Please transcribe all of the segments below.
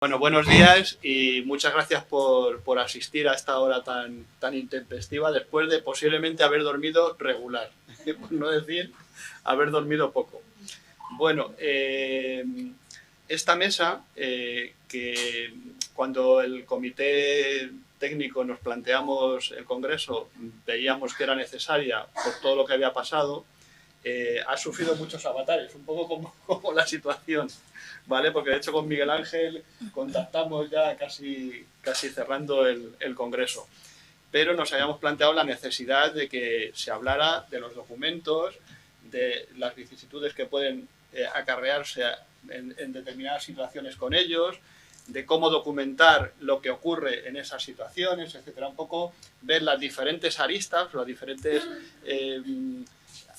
Bueno, buenos días y muchas gracias por asistir a esta hora tan intempestiva después de posiblemente haber dormido regular, por no decir haber dormido poco. Bueno, esta mesa, que cuando el comité técnico nos planteamos el Congreso, veíamos que era necesaria por todo lo que había pasado, ha sufrido muchos avatares, un poco como la situación, ¿vale? Porque de hecho con Miguel Ángel contactamos ya casi cerrando el Congreso. Pero nos habíamos planteado la necesidad de que se hablara de los documentos, de las vicisitudes que pueden acarrearse en determinadas situaciones con ellos, de cómo documentar lo que ocurre en esas situaciones, etcétera. Un poco ver las diferentes aristas, las diferentes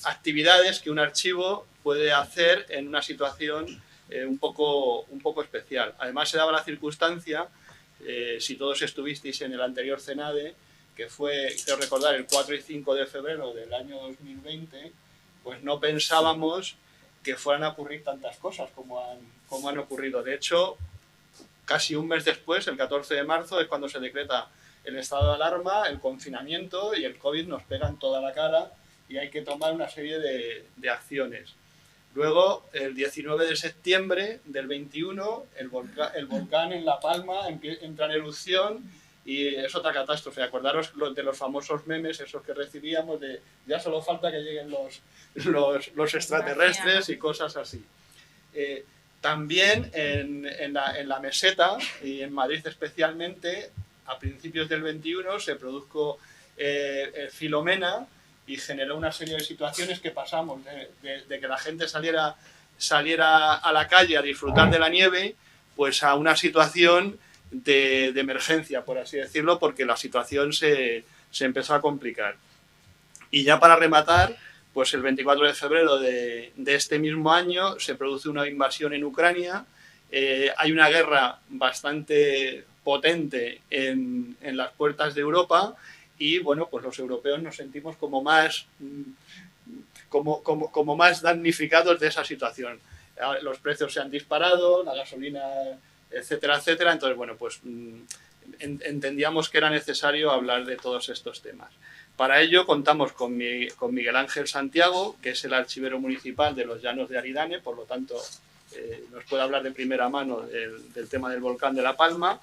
actividades que un archivo puede hacer en una situación un poco especial. Además se daba la circunstancia, si todos estuvisteis en el anterior CENADE, que fue, quiero recordar, el 4 y 5 de febrero del año 2020, pues no pensábamos que fueran a ocurrir tantas cosas como han ocurrido. De hecho, casi un mes después, el 14 de marzo, es cuando se decreta el estado de alarma, el confinamiento, y el COVID nos pega en toda la cara y hay que tomar una serie de acciones. Luego, el 19 de septiembre del 21, el volcán en La Palma entra en erupción y es otra catástrofe. Acordaros de los famosos memes, esos que recibíamos, de ya solo falta que lleguen los extraterrestres y cosas así. También en la meseta, y en Madrid especialmente, a principios del 21 se produjo Filomena, y generó una serie de situaciones que pasamos de que la gente saliera a la calle a disfrutar de la nieve, pues a una situación de emergencia, por así decirlo, porque la situación se empezó a complicar. Y ya para rematar, pues el 24 de febrero de este mismo año se produce una invasión en Ucrania, hay una guerra bastante potente en las puertas de Europa, y bueno, pues los europeos nos sentimos como más damnificados de esa situación. Los precios se han disparado, la gasolina, etcétera, etcétera. Entonces, bueno, pues entendíamos que era necesario hablar de todos estos temas. Para ello contamos con Miguel Ángel Santiago, que es el archivero municipal de los Llanos de Aridane, por lo tanto nos puede hablar de primera mano del tema del volcán de La Palma,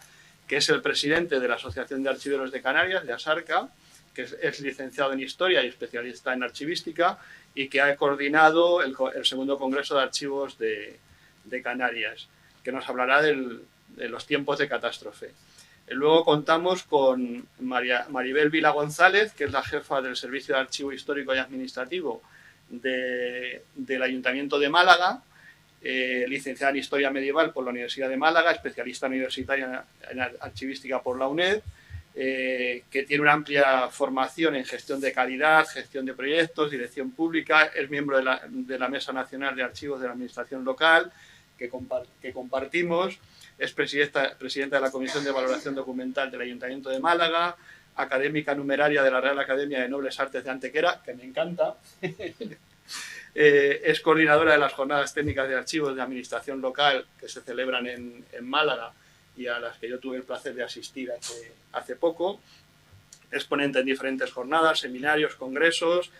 que es el presidente de la Asociación de Archiveros de Canarias, de ASARCA, que es licenciado en Historia y especialista en Archivística, y que ha coordinado el segundo Congreso de Archivos de Canarias, que nos hablará de los tiempos de catástrofe. Luego contamos con Maribel Vila González, que es la jefa del Servicio de Archivo Histórico y Administrativo del Ayuntamiento de Málaga, licenciada en Historia Medieval por la Universidad de Málaga, especialista universitaria en Archivística por la UNED, que tiene una amplia formación en gestión de calidad, gestión de proyectos, dirección pública, es miembro de la Mesa Nacional de Archivos de la Administración Local, que compartimos, es presidenta de la Comisión de Valoración Documental del Ayuntamiento de Málaga, académica numeraria de la Real Academia de Nobles Artes de Antequera, que me encanta, es coordinadora de las jornadas técnicas de archivos de administración local que se celebran en Málaga y a las que yo tuve el placer de asistir hace poco. Es ponente en diferentes jornadas, seminarios, congresos,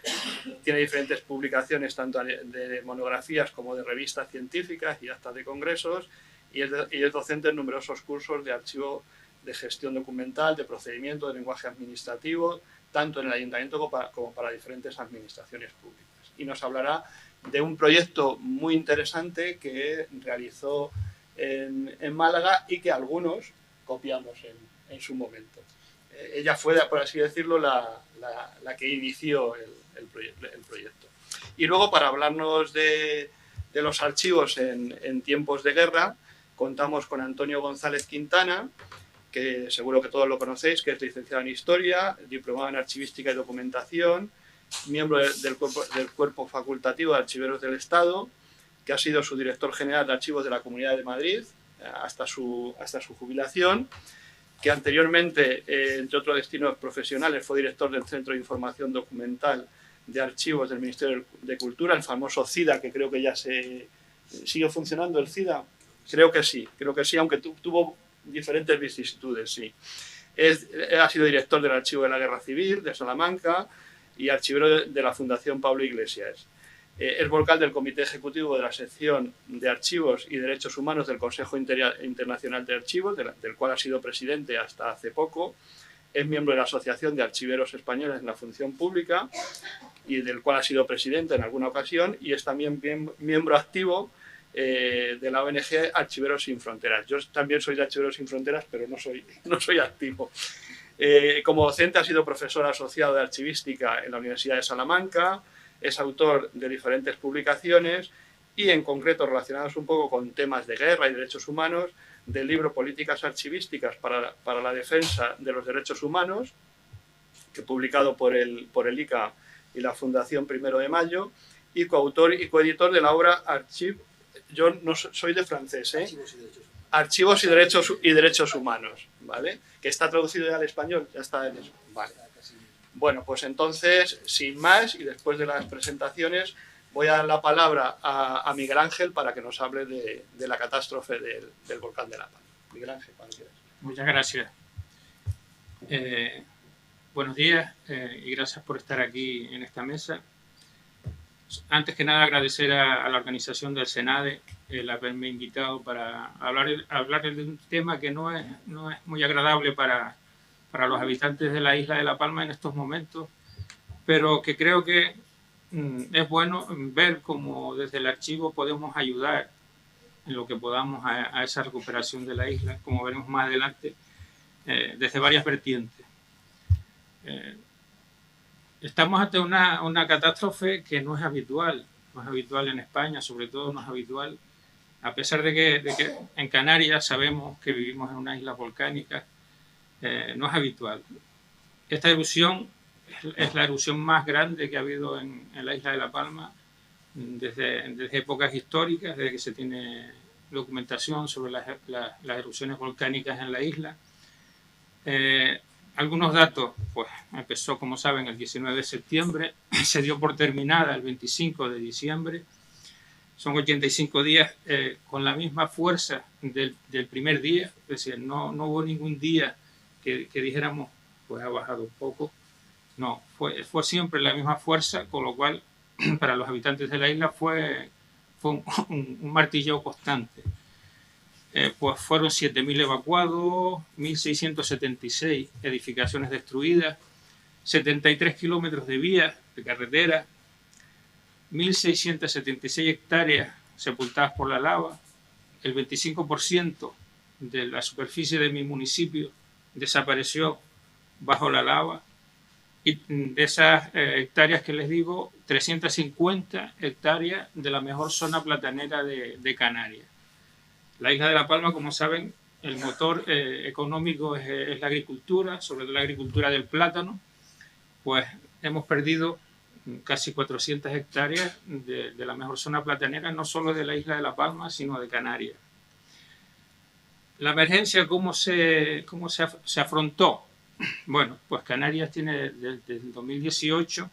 tiene diferentes publicaciones tanto de monografías como de revistas científicas y actas de congresos, y es docente en numerosos cursos de archivo, de gestión documental, de procedimiento, de lenguaje administrativo, tanto en el ayuntamiento como para diferentes administraciones públicas. Y nos hablará de un proyecto muy interesante que realizó en Málaga y que algunos copiamos en su momento. Ella fue, por así decirlo, la que inició el proyecto. Y luego, para hablarnos de los archivos en tiempos de guerra, contamos con Antonio González Quintana, que seguro que todos lo conocéis, que es licenciado en Historia, diplomado en Archivística y Documentación, miembro del Cuerpo Facultativo de Archiveros del Estado, que ha sido su director general de Archivos de la Comunidad de Madrid hasta su jubilación, que anteriormente, entre otros destinos profesionales, fue director del Centro de Información Documental de Archivos del Ministerio de Cultura, el famoso CIDA, que creo que ya sigue funcionando el CIDA. Creo que sí, aunque tuvo diferentes vicisitudes, sí. Ha sido director del Archivo de la Guerra Civil de Salamanca y archivero de la Fundación Pablo Iglesias. Es vocal del Comité Ejecutivo de la Sección de Archivos y Derechos Humanos del Consejo Internacional de Archivos, del cual ha sido presidente hasta hace poco. Es miembro de la Asociación de Archiveros Españoles en la Función Pública y del cual ha sido presidente en alguna ocasión, y es también miembro activo de la ONG Archiveros Sin Fronteras. Yo también soy de Archiveros Sin Fronteras, pero no soy activo. Como docente ha sido profesor asociado de archivística en la Universidad de Salamanca, es autor de diferentes publicaciones y en concreto relacionados un poco con temas de guerra y derechos humanos, del libro Políticas Archivísticas para la Defensa de los Derechos Humanos, que publicado por el ICA y la Fundación 1 de Mayo, y coautor y coeditor de la obra yo no soy de francés, Archivos y Derechos Humanos, ¿vale? Que está traducido ya al español, ya está en eso. Vale. Bueno, pues entonces, sin más, y después de las presentaciones, voy a dar la palabra a Miguel Ángel para que nos hable de la catástrofe del volcán de La Palma. Miguel Ángel, cuando quieras. Muchas gracias. Buenos días y gracias por estar aquí en esta mesa. Antes que nada, agradecer a la organización del SENADE el haberme invitado para hablar de un tema que no es muy agradable para los habitantes de la isla de La Palma en estos momentos, pero que creo que es bueno ver cómo desde el archivo podemos ayudar en lo que podamos a esa recuperación de la isla, como veremos más adelante, desde varias vertientes. Estamos ante una catástrofe que no es habitual en España, sobre todo no es habitual, a pesar de que en Canarias sabemos que vivimos en una isla volcánica, no es habitual. Esta erupción es la erupción más grande que ha habido en la isla de La Palma desde épocas históricas, desde que se tiene documentación sobre las erupciones volcánicas en la isla. Algunos datos, pues empezó, como saben, el 19 de septiembre, se dio por terminada el 25 de diciembre. Son 85 días con la misma fuerza del primer día, es decir, no hubo ningún día que dijéramos, pues ha bajado un poco. No, fue siempre la misma fuerza, con lo cual para los habitantes de la isla fue un martilleo constante. Pues fueron 7.000 evacuados, 1.676 edificaciones destruidas, 73 kilómetros de vías de carretera, 1.676 hectáreas sepultadas por la lava, el 25% de la superficie de mi municipio desapareció bajo la lava, y de esas hectáreas que les digo, 350 hectáreas de la mejor zona platanera de Canarias. La isla de La Palma, como saben, el motor económico es la agricultura, sobre todo la agricultura del plátano. Pues hemos perdido casi 400 hectáreas de la mejor zona platanera, no solo de la isla de La Palma, sino de Canarias. La emergencia, ¿cómo se afrontó? Bueno, pues Canarias tiene desde el 2018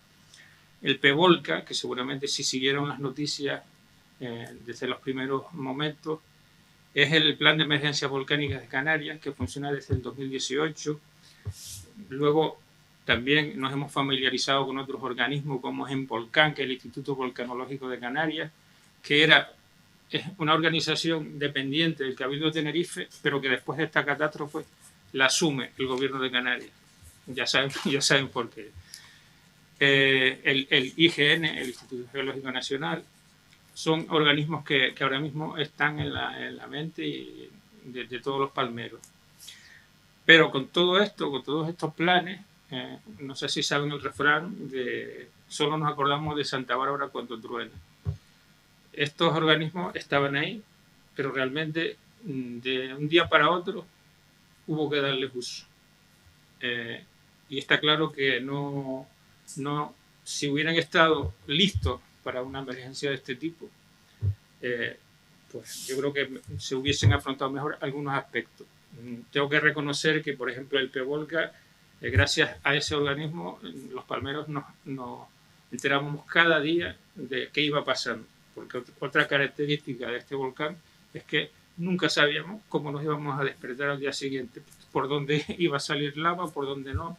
el PEVOLCA, que seguramente si siguieron las noticias desde los primeros momentos, es el Plan de Emergencias Volcánicas de Canarias, que funciona desde el 2018. Luego también nos hemos familiarizado con otros organismos como es ENVOLCAN, que es el Instituto Volcanológico de Canarias, que es una organización dependiente del Cabildo de Tenerife, pero que después de esta catástrofe la asume el gobierno de Canarias. Ya saben por qué. El IGN, el Instituto Geológico Nacional, son organismos que ahora mismo están en la mente de todos los palmeros. Pero con todo esto, con todos estos planes, no sé si saben el refrán de solo nos acordamos de Santa Bárbara cuando truena. Estos organismos estaban ahí, pero realmente de un día para otro hubo que darles uso. Y está claro que si hubieran estado listos para una emergencia de este tipo, pues yo creo que se hubiesen afrontado mejor algunos aspectos. Tengo que reconocer que, por ejemplo, el PEVOLCA, gracias a ese organismo, los palmeros nos enteramos cada día de qué iba pasando. Porque otra característica de este volcán es que nunca sabíamos cómo nos íbamos a despertar al día siguiente, por dónde iba a salir lava, por dónde no.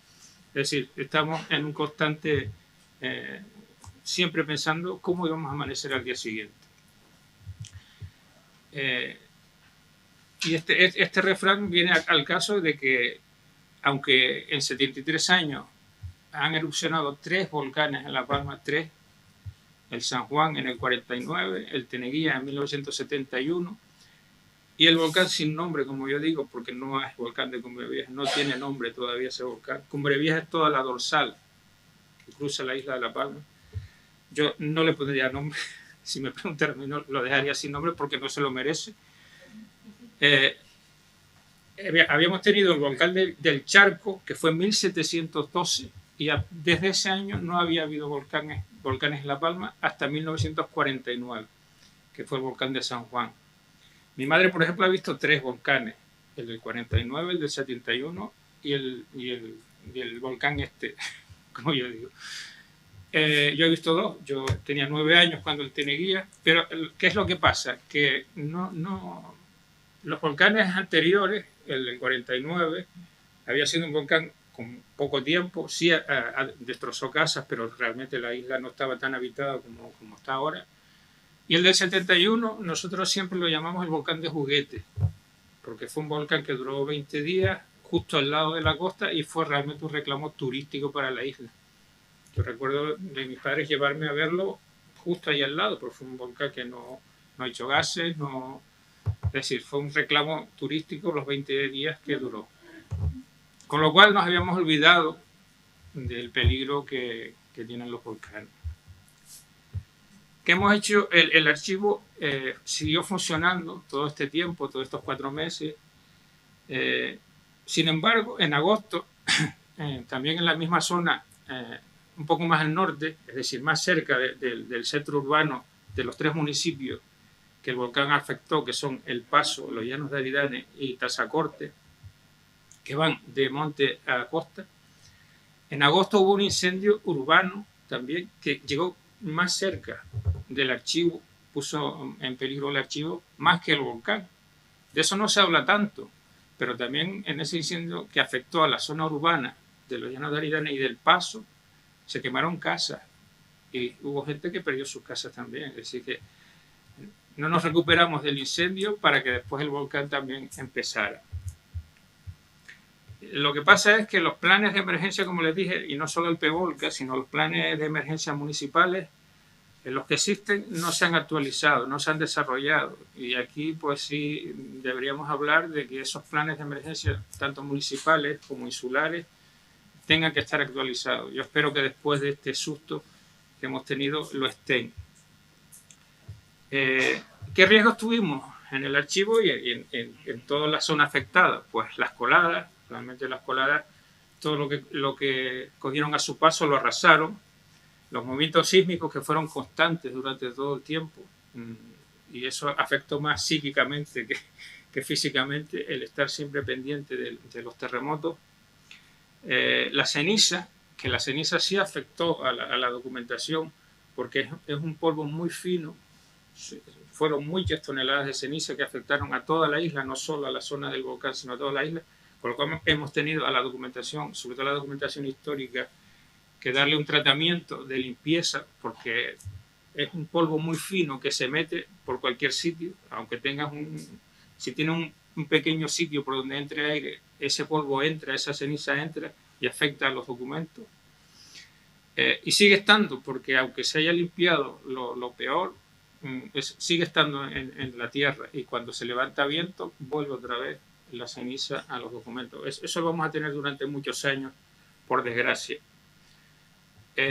Es decir, estamos en un constante, siempre pensando cómo íbamos a amanecer al día siguiente. Y este refrán viene al caso de que, aunque en 73 años han erupcionado 3 volcanes en La Palma, 3, el San Juan en el 49, el Teneguía en 1971, y el volcán sin nombre, como yo digo, porque no es volcán de Cumbre Vieja, no tiene nombre todavía ese volcán. Cumbre Vieja es toda la dorsal que cruza la isla de La Palma. Yo no le pondría nombre, si me preguntan a mí, no, lo dejaría sin nombre porque no se lo merece. Habíamos tenido el volcán del Charco, que fue en 1712, y desde ese año no había habido volcanes en La Palma hasta 1949, que fue el volcán de San Juan. Mi madre, por ejemplo, ha visto 3 volcanes, el del 49, el del 71 y el volcán como yo digo. Yo he visto 2, yo tenía 9 años cuando el Teneguía, pero ¿qué es lo que pasa? Que los volcanes anteriores, el del 49, había sido un volcán con poco tiempo, sí destrozó casas, pero realmente la isla no estaba tan habitada como está ahora. Y el del 71 nosotros siempre lo llamamos el volcán de juguete, porque fue un volcán que duró 20 días justo al lado de la costa y fue realmente un reclamo turístico para la isla. Yo recuerdo de mis padres llevarme a verlo justo ahí al lado, porque fue un volcán que no ha hecho gases, es decir, fue un reclamo turístico los 20 días que duró. Con lo cual nos habíamos olvidado del peligro que tienen los volcanes. ¿Qué hemos hecho? El archivo siguió funcionando todo este tiempo, todos estos 4 meses. Sin embargo, en agosto, también en la misma zona, un poco más al norte, es decir, más cerca del centro urbano de los 3 municipios que el volcán afectó, que son El Paso, Los Llanos de Aridane y Tazacorte, que van de monte a costa. En agosto hubo un incendio urbano también que llegó más cerca del archivo, puso en peligro el archivo más que el volcán. De eso no se habla tanto, pero también en ese incendio que afectó a la zona urbana de Los Llanos de Aridane y del Paso, se quemaron casas y hubo gente que perdió sus casas también. Es decir, que no nos recuperamos del incendio para que después el volcán también empezara. Lo que pasa es que los planes de emergencia, como les dije, y no solo el PEVOLCA, sino los planes de emergencia municipales, los que existen no se han actualizado, no se han desarrollado. Y aquí pues sí deberíamos hablar de que esos planes de emergencia, tanto municipales como insulares, tengan que estar actualizados. Yo espero que después de este susto que hemos tenido lo estén. ¿Qué riesgos tuvimos en el archivo y en toda la zona afectada? Pues las coladas, realmente las coladas, todo lo que cogieron a su paso lo arrasaron. Los movimientos sísmicos que fueron constantes durante todo el tiempo, y eso afectó más psíquicamente que físicamente, el estar siempre pendiente de los terremotos. La ceniza, que la ceniza sí afectó a la documentación, porque es un polvo muy fino. Fueron muchas toneladas de ceniza que afectaron a toda la isla, no solo a la zona del volcán, sino a toda la isla, por lo cual hemos tenido a la documentación, sobre todo a la documentación histórica, que darle un tratamiento de limpieza, porque es un polvo muy fino que se mete por cualquier sitio, aunque tengas si tienes un pequeño sitio por donde entre aire, ese polvo entra, esa ceniza entra y afecta a los documentos. Y sigue estando, porque aunque se haya limpiado lo peor, sigue estando en la tierra, y cuando se levanta viento vuelve otra vez la ceniza a los documentos. Eso lo vamos a tener durante muchos años, por desgracia.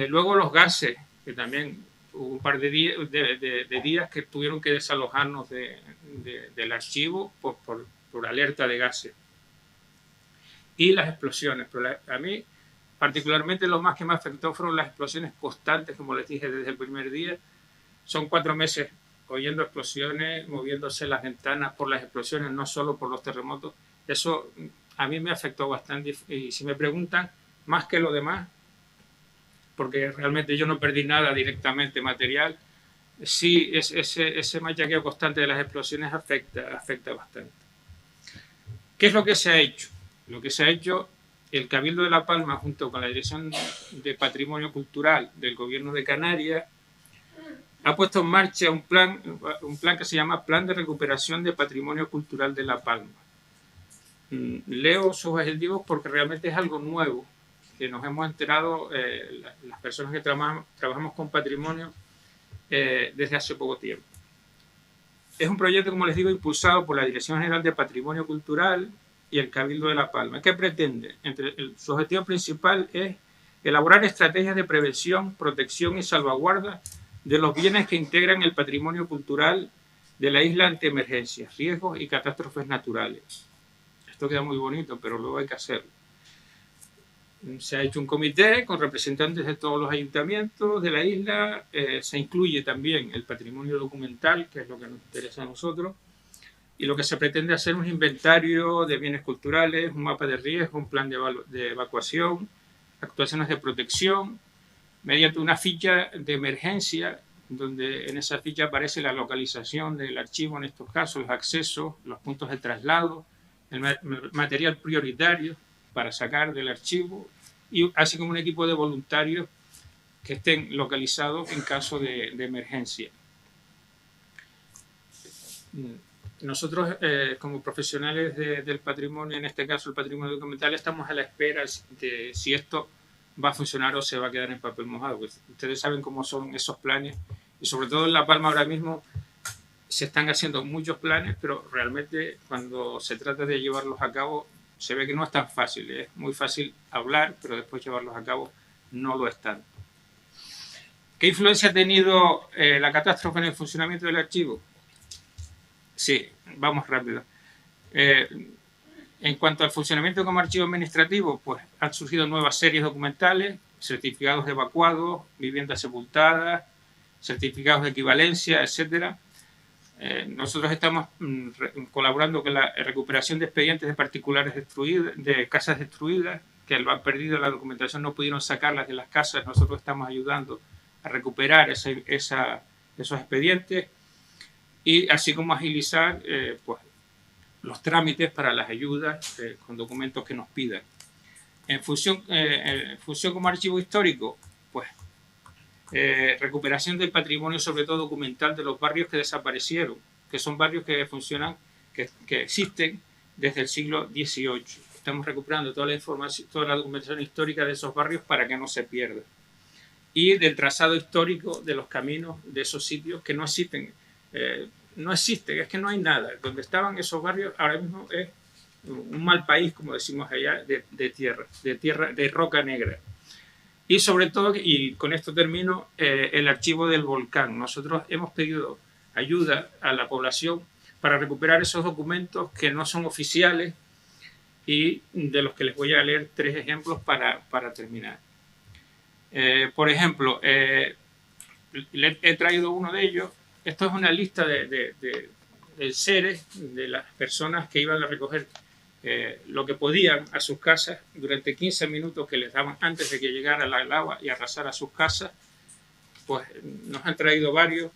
Luego los gases, que también hubo un par de días que tuvieron que desalojarnos del archivo por alerta de gases. Y las explosiones, pero a mí particularmente lo más que me afectó fueron las explosiones constantes, como les dije desde el primer día. Son 4 meses oyendo explosiones, moviéndose las ventanas por las explosiones, no solo por los terremotos. Eso a mí me afectó bastante, y si me preguntan, más que lo demás, porque realmente yo no perdí nada directamente material, sí, ese machaqueo constante de las explosiones afecta bastante. ¿Qué es lo que se ha hecho? Lo que se ha hecho, el Cabildo de La Palma, junto con la Dirección de Patrimonio Cultural del Gobierno de Canarias, ha puesto en marcha un plan que se llama Plan de Recuperación de Patrimonio Cultural de La Palma. Leo sus objetivos porque realmente es algo nuevo, que nos hemos enterado las personas que trabajamos con patrimonio desde hace poco tiempo. Es un proyecto, como les digo, impulsado por la Dirección General de Patrimonio Cultural y el Cabildo de La Palma. ¿Qué pretende? Su objetivo principal es elaborar estrategias de prevención, protección y salvaguarda de los bienes que integran el patrimonio cultural de la isla ante emergencias, riesgos y catástrofes naturales. Esto queda muy bonito, pero luego hay que hacerlo. Se ha hecho un comité con representantes de todos los ayuntamientos de la isla, se incluye también el patrimonio documental, que es lo que nos interesa a nosotros, y lo que se pretende hacer es un inventario de bienes culturales, un mapa de riesgo, un plan de evacuación, actuaciones de protección, mediante una ficha de emergencia, donde en esa ficha aparece la localización del archivo, en estos casos, los accesos, los puntos de traslado, el material prioritario para sacar del archivo, y así como un equipo de voluntarios que estén localizados en caso de emergencia. Nosotros, como profesionales del patrimonio, en este caso el patrimonio documental, estamos a la espera de si esto va a funcionar o se va a quedar en papel mojado. Pues ustedes saben cómo son esos planes, y sobre todo en La Palma ahora mismo se están haciendo muchos planes, pero realmente cuando se trata de llevarlos a cabo se ve que no es tan fácil. Es muy fácil hablar, pero después llevarlos a cabo no lo es tanto. ¿Qué influencia ha tenido la catástrofe en el funcionamiento del archivo? Sí, vamos rápido. En cuanto al funcionamiento como archivo administrativo, pues han surgido nuevas series documentales, certificados de evacuados, viviendas sepultadas, certificados de equivalencia, etc. Nosotros estamos colaborando con la recuperación de expedientes de particulares destruidos, de casas destruidas, que lo han perdido la documentación, no pudieron sacarlas de las casas. Nosotros estamos ayudando a recuperar esos expedientes, y así como agilizar pues, los trámites para las ayudas con documentos que nos pidan. En función como archivo histórico, pues recuperación del patrimonio, sobre todo documental, de los barrios que desaparecieron, que son barrios que funcionan, que existen desde el siglo XVIII. Estamos recuperando toda la información, toda la documentación histórica de esos barrios para que no se pierda. Y del trazado histórico de los caminos de esos sitios que no existen. Es que no hay nada. Donde estaban esos barrios ahora mismo es un mal país, como decimos allá, de roca negra. Y sobre todo, y con esto termino, el archivo del volcán. Nosotros hemos pedido ayuda a la población para recuperar esos documentos que no son oficiales, y de los que les voy a leer 3 ejemplos para terminar. Por ejemplo, he traído uno de ellos. Esto es una lista del seres, de las personas que iban a recoger lo que podían a sus casas durante 15 minutos que les daban antes de que llegara la lava y arrasara sus casas. Pues nos han traído varios.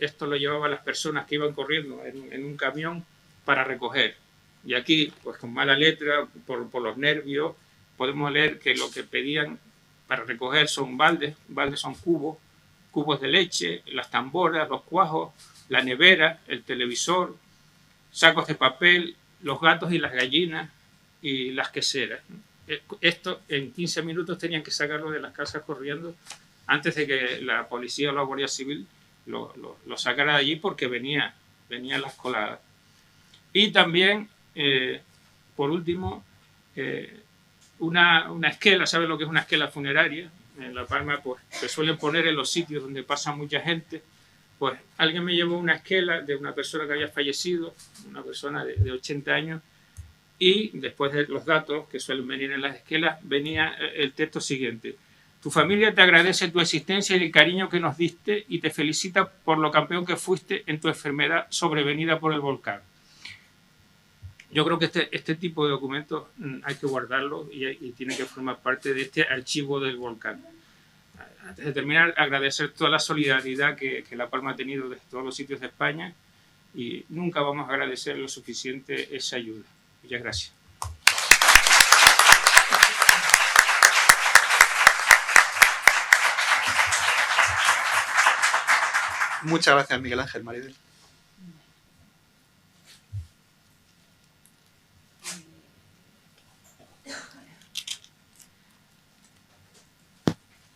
Esto lo llevaban las personas que iban corriendo en un camión para recoger. Y aquí, pues con mala letra, por los nervios, podemos leer que lo que pedían para recoger son baldes son cubos de leche, las tamboras, los cuajos, la nevera, el televisor, sacos de papel, los gatos y las gallinas y las queseras. Esto en 15 minutos tenían que sacarlo de las casas corriendo antes de que la policía o la Guardia Civil lo sacara de allí, porque venían las coladas. Y también, por último, una esquela. ¿Saben lo que es una esquela funeraria? En La Palma pues se suelen poner en los sitios donde pasa mucha gente. Pues alguien me llevó una esquela de una persona que había fallecido, una persona de 80 años, y después de los datos que suelen venir en las esquelas venía el texto siguiente: tu familia te agradece tu existencia y el cariño que nos diste, y te felicita por lo campeón que fuiste en tu enfermedad sobrevenida por el volcán. Yo creo que este tipo de documentos hay que guardarlos, y tiene que formar parte de este archivo del volcán. antes de terminar, agradecer toda la solidaridad que La Palma ha tenido desde todos los sitios de España y nunca vamos a agradecer lo suficiente esa ayuda. Muchas gracias. Muchas gracias, Miguel Ángel. Maribel.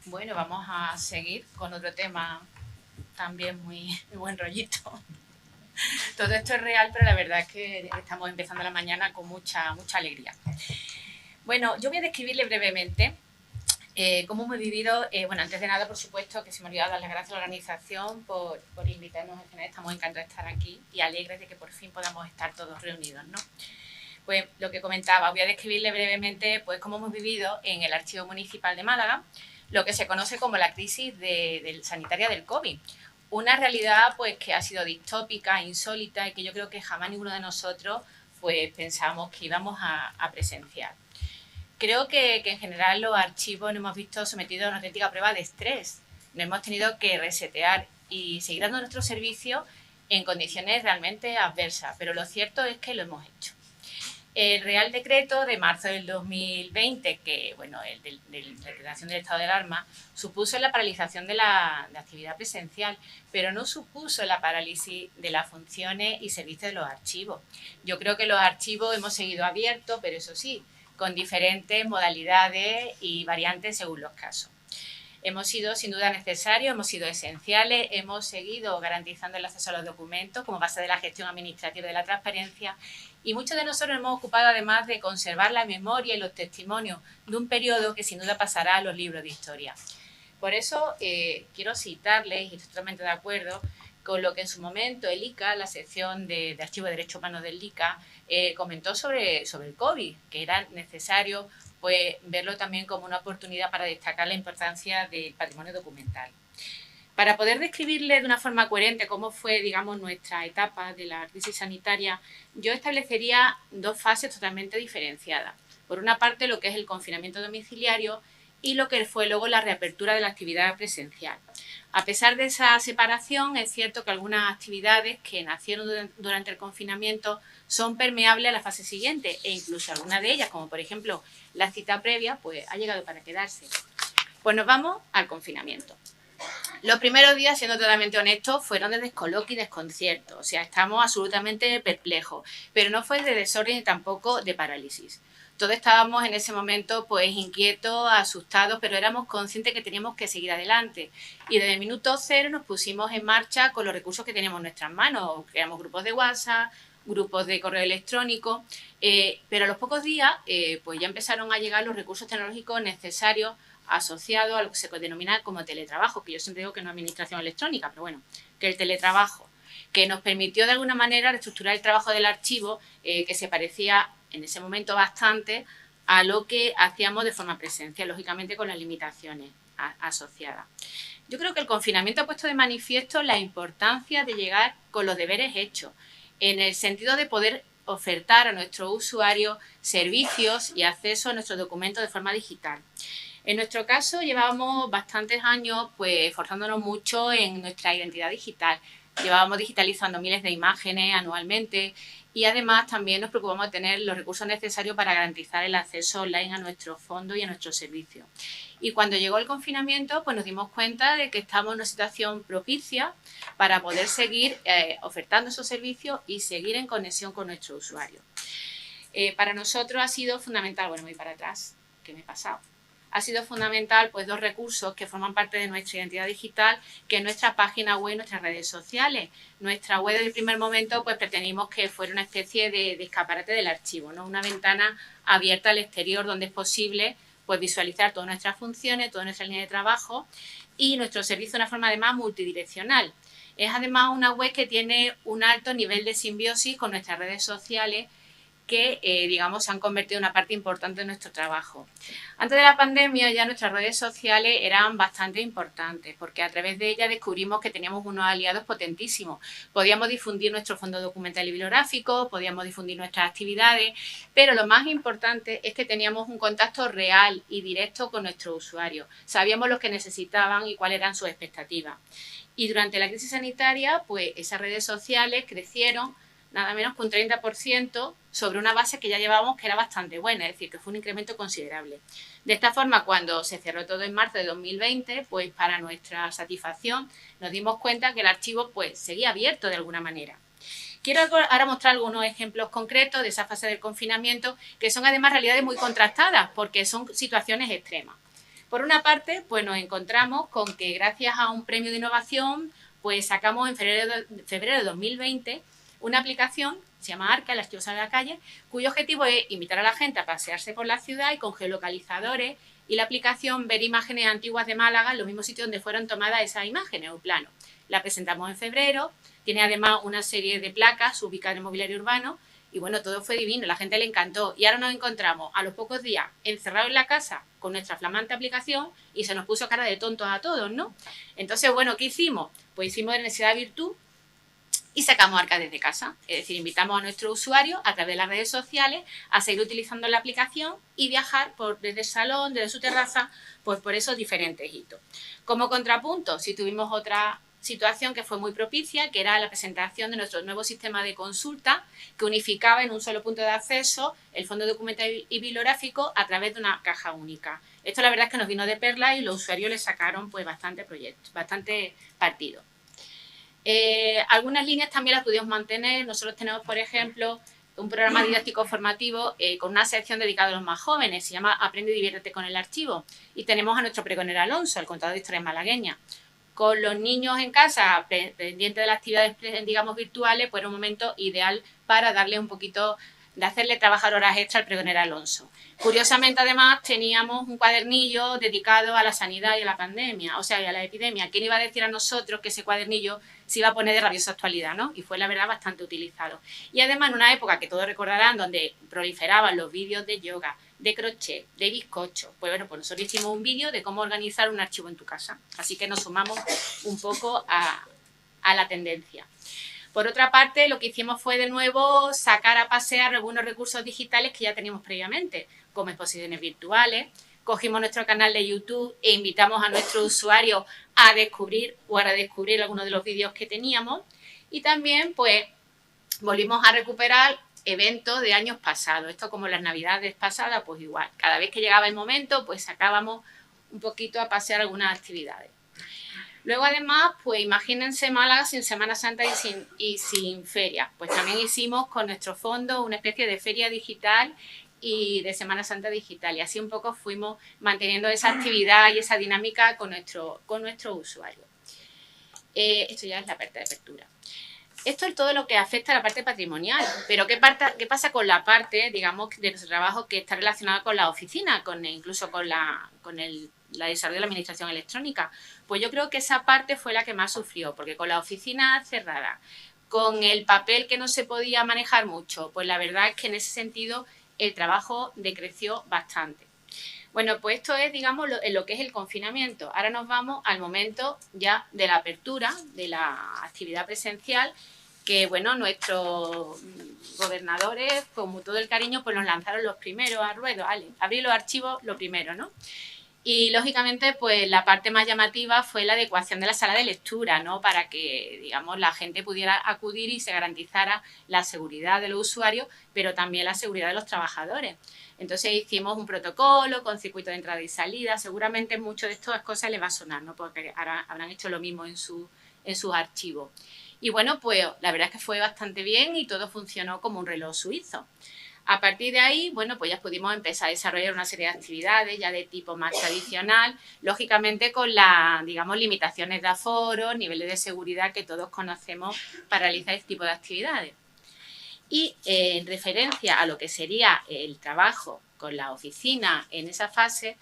Bueno, vamos a seguir con otro tema también muy buen rollito. Todo esto es real, pero la verdad es que estamos empezando la mañana con mucha alegría. Bueno, yo voy a describirle brevemente cómo hemos vivido. Bueno, antes de nada, por supuesto, que se me olvidó dar las gracias a la organización por invitarnos. Al final estamos encantados de estar aquí y alegres de que por fin podamos estar todos reunidos, ¿no? Pues lo que comentaba, voy a describirle brevemente pues cómo hemos vivido en el Archivo Municipal de Málaga lo que se conoce como la crisis sanitaria del COVID. Una realidad pues que ha sido distópica, insólita y que yo creo que jamás ninguno de nosotros pues pensamos que íbamos a presenciar. Creo que en general los archivos nos hemos visto sometidos a una auténtica prueba de estrés. Nos hemos tenido que resetear y seguir dando nuestro servicio en condiciones realmente adversas, pero lo cierto es que lo hemos hecho. El Real Decreto de marzo del 2020, que bueno, de la declaración del estado de alarma, supuso la paralización de la actividad presencial, pero no supuso la parálisis de las funciones y servicios de los archivos. Yo creo que los archivos hemos seguido abiertos, pero eso sí, con diferentes modalidades y variantes según los casos. Hemos sido sin duda necesarios, hemos sido esenciales, hemos seguido garantizando el acceso a los documentos como base de la gestión administrativa y de la transparencia y muchos de nosotros hemos ocupado además de conservar la memoria y los testimonios de un periodo que sin duda pasará a los libros de historia. Por eso quiero citarles, y estoy totalmente de acuerdo, con lo que en su momento el ICA, la sección de Archivo de Derechos Humanos del ICA, comentó sobre el COVID, que era necesario pues verlo también como una oportunidad para destacar la importancia del patrimonio documental. Para poder describirle de una forma coherente cómo fue, digamos, nuestra etapa de la crisis sanitaria, yo establecería dos fases totalmente diferenciadas. Por una parte, lo que es el confinamiento domiciliario y lo que fue luego la reapertura de la actividad presencial. A pesar de esa separación, es cierto que algunas actividades que nacieron durante el confinamiento son permeables a la fase siguiente e incluso algunas de ellas, como por ejemplo la cita previa, pues ha llegado para quedarse. Pues nos vamos al confinamiento. Los primeros días, siendo totalmente honestos, fueron de descoloque y desconcierto. O sea, estamos absolutamente perplejos, pero no fue de desorden ni tampoco de parálisis. Todos estábamos en ese momento pues inquietos, asustados, pero éramos conscientes que teníamos que seguir adelante. Y desde el minuto cero nos pusimos en marcha con los recursos que teníamos en nuestras manos. Creamos grupos de WhatsApp, grupos de correo electrónico, pero a los pocos días pues ya empezaron a llegar los recursos tecnológicos necesarios asociados a lo que se denomina como teletrabajo, que yo siempre digo que no es administración electrónica, pero bueno, que el teletrabajo, que nos permitió de alguna manera reestructurar el trabajo del archivo, que se parecía en ese momento bastante a lo que hacíamos de forma presencial, lógicamente con las limitaciones asociadas. Yo creo que el confinamiento ha puesto de manifiesto la importancia de llegar con los deberes hechos, en el sentido de poder ofertar a nuestros usuarios servicios y acceso a nuestros documentos de forma digital. En nuestro caso llevábamos bastantes años pues esforzándonos mucho en nuestra identidad digital. Llevábamos digitalizando miles de imágenes anualmente y además también nos preocupamos de tener los recursos necesarios para garantizar el acceso online a nuestros fondos y a nuestros servicios. Y cuando llegó el confinamiento, pues nos dimos cuenta de que estamos en una situación propicia para poder seguir ofertando esos servicios y seguir en conexión con nuestros usuarios. Para nosotros ha sido fundamental, bueno, voy para atrás, que me he pasado. Ha sido fundamental pues dos recursos que forman parte de nuestra identidad digital, que es nuestra página web y nuestras redes sociales. Nuestra web desde el primer momento pues pretendimos que fuera una especie de escaparate del archivo, ¿no? Una ventana abierta al exterior donde es posible pues visualizar todas nuestras funciones, toda nuestra línea de trabajo y nuestro servicio de una forma además multidireccional. Es además una web que tiene un alto nivel de simbiosis con nuestras redes sociales que, digamos, se han convertido en una parte importante de nuestro trabajo. Antes de la pandemia ya nuestras redes sociales eran bastante importantes, porque a través de ellas descubrimos que teníamos unos aliados potentísimos. Podíamos difundir nuestro fondo documental y bibliográfico, podíamos difundir nuestras actividades, pero lo más importante es que teníamos un contacto real y directo con nuestros usuarios. Sabíamos lo que necesitaban y cuáles eran sus expectativas. Y durante la crisis sanitaria, pues esas redes sociales crecieron nada menos que un 30% sobre una base que ya llevábamos que era bastante buena, es decir, que fue un incremento considerable. De esta forma, cuando se cerró todo en marzo de 2020, pues para nuestra satisfacción nos dimos cuenta que el archivo pues seguía abierto de alguna manera. Quiero ahora mostrar algunos ejemplos concretos de esa fase del confinamiento, que son además realidades muy contrastadas, porque son situaciones extremas. Por una parte, pues nos encontramos con que gracias a un premio de innovación, pues sacamos en febrero de 2020 una aplicación, se llama Arca, el archivo sale a la calle, cuyo objetivo es invitar a la gente a pasearse por la ciudad y con geolocalizadores y la aplicación ver imágenes antiguas de Málaga en los mismos sitios donde fueron tomadas esas imágenes o planos. La presentamos en febrero, tiene además una serie de placas ubicadas en el mobiliario urbano y bueno, todo fue divino, la gente le encantó y ahora nos encontramos a los pocos días encerrados en la casa con nuestra flamante aplicación y se nos puso cara de tontos a todos, ¿no? Entonces, bueno, ¿qué hicimos? Pues hicimos de necesidad virtud y sacamos Arca desde casa, es decir, invitamos a nuestros usuarios a través de las redes sociales a seguir utilizando la aplicación y viajar desde el salón, desde su terraza, pues por esos diferentes hitos. Como contrapunto, si tuvimos otra situación que fue muy propicia, que era la presentación de nuestro nuevo sistema de consulta que unificaba en un solo punto de acceso el fondo documental y bibliográfico a través de una caja única. Esto la verdad es que nos vino de perla y los usuarios le sacaron pues bastante partido. Algunas líneas también las pudimos mantener. Nosotros tenemos, por ejemplo, un programa didáctico formativo con una sección dedicada a los más jóvenes. Se llama Aprende y diviértete con el archivo. Y tenemos a nuestro pregonero Alonso, el contador de historias malagueñas. Con los niños en casa, pendientes de las actividades, digamos, virtuales, pues era un momento ideal para darle un poquito de hacerle trabajar horas extra al pregonero Alonso. Curiosamente, además, teníamos un cuadernillo dedicado a la sanidad y a la pandemia, o sea, y a la epidemia. ¿Quién iba a decir a nosotros que ese cuadernillo se iba a poner de rabiosa actualidad, ¿no? Y fue, la verdad, bastante utilizado. Y además, en una época que todos recordarán, donde proliferaban los vídeos de yoga, de crochet, de bizcocho, pues bueno, pues nosotros hicimos un vídeo de cómo organizar un archivo en tu casa. Así que nos sumamos un poco a la tendencia. Por otra parte, lo que hicimos fue de nuevo sacar a pasear algunos recursos digitales que ya teníamos previamente, como exposiciones virtuales. Cogimos nuestro canal de YouTube e invitamos a nuestros usuarios a descubrir o a redescubrir algunos de los vídeos que teníamos. Y también, pues, volvimos a recuperar eventos de años pasados. Esto como las navidades pasadas, pues igual. Cada vez que llegaba el momento, pues sacábamos un poquito a pasear algunas actividades. Luego, además, pues imagínense Málaga sin Semana Santa y sin feria. Pues también hicimos con nuestro fondo una especie de feria digital y de Semana Santa digital. Y así un poco fuimos manteniendo esa actividad y esa dinámica con nuestro usuario. Esto ya es la parte de apertura. Esto es todo lo que afecta a la parte patrimonial, pero ¿qué pasa con la parte, digamos, de nuestro trabajo que está relacionada con la oficina, incluso con el desarrollo de la administración electrónica? Pues yo creo que esa parte fue la que más sufrió, porque con la oficina cerrada, con el papel que no se podía manejar mucho, pues la verdad es que en ese sentido el trabajo decreció bastante. Bueno, pues esto es, digamos, lo que es el confinamiento. Ahora nos vamos al momento ya de la apertura de la actividad presencial, que, bueno, nuestros gobernadores, con todo el cariño, pues nos lanzaron los primeros a ruedo, ¿vale? Abrir los archivos lo primero, ¿no? Y, lógicamente, pues la parte más llamativa fue la adecuación de la sala de lectura, ¿no? Para que, digamos, la gente pudiera acudir y se garantizara la seguridad de los usuarios, pero también la seguridad de los trabajadores. Entonces hicimos un protocolo con circuito de entrada y salida. Seguramente mucho de estas cosas les va a sonar, ¿no? Porque ahora habrán hecho lo mismo en sus archivos. Y bueno, pues la verdad es que fue bastante bien y todo funcionó como un reloj suizo. A partir de ahí, bueno, pues ya pudimos empezar a desarrollar una serie de actividades ya de tipo más tradicional, lógicamente con las, digamos, limitaciones de aforo, niveles de seguridad que todos conocemos para realizar este tipo de actividades. Y en referencia a lo que sería el trabajo con la oficina en esa fase,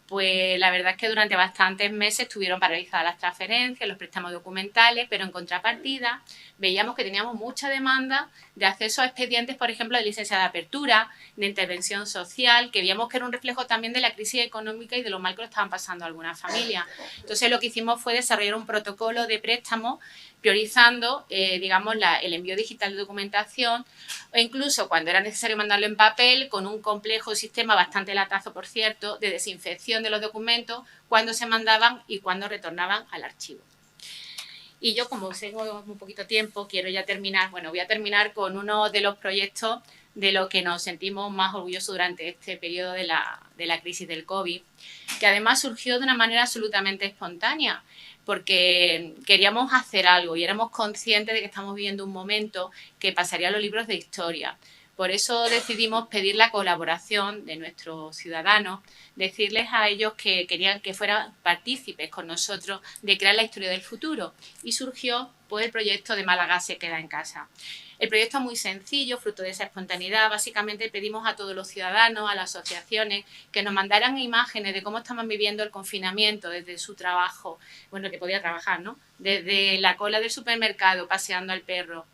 pues la verdad es que durante bastantes meses estuvieron paralizadas las transferencias, los préstamos documentales, pero en contrapartida veíamos que teníamos mucha demanda de acceso a expedientes, por ejemplo, de licencia de apertura, de intervención social, que veíamos que era un reflejo también de la crisis económica y de lo mal que lo estaban pasando algunas familias. Entonces lo que hicimos fue desarrollar un protocolo de préstamo priorizando, digamos, el envío digital de documentación, o incluso cuando era necesario mandarlo en papel, con un complejo sistema bastante latazo, por cierto, de desinfección de los documentos, cuando se mandaban y cuando retornaban al archivo. Y yo, como tengo muy poquito tiempo, quiero ya terminar, bueno, voy a terminar con uno de los proyectos de los que nos sentimos más orgullosos durante este periodo de la crisis del COVID, que además surgió de una manera absolutamente espontánea, porque queríamos hacer algo y éramos conscientes de que estamos viviendo un momento que pasaría a los libros de historia. Por eso decidimos pedir la colaboración de nuestros ciudadanos, decirles a ellos que querían que fueran partícipes con nosotros de crear la historia del futuro. Y surgió pues, el proyecto de Málaga se queda en casa. El proyecto es muy sencillo, fruto de esa espontaneidad. Básicamente pedimos a todos los ciudadanos, a las asociaciones, que nos mandaran imágenes de cómo estaban viviendo el confinamiento desde su trabajo, bueno, que podía trabajar, ¿no? Desde la cola del supermercado, paseando al perro.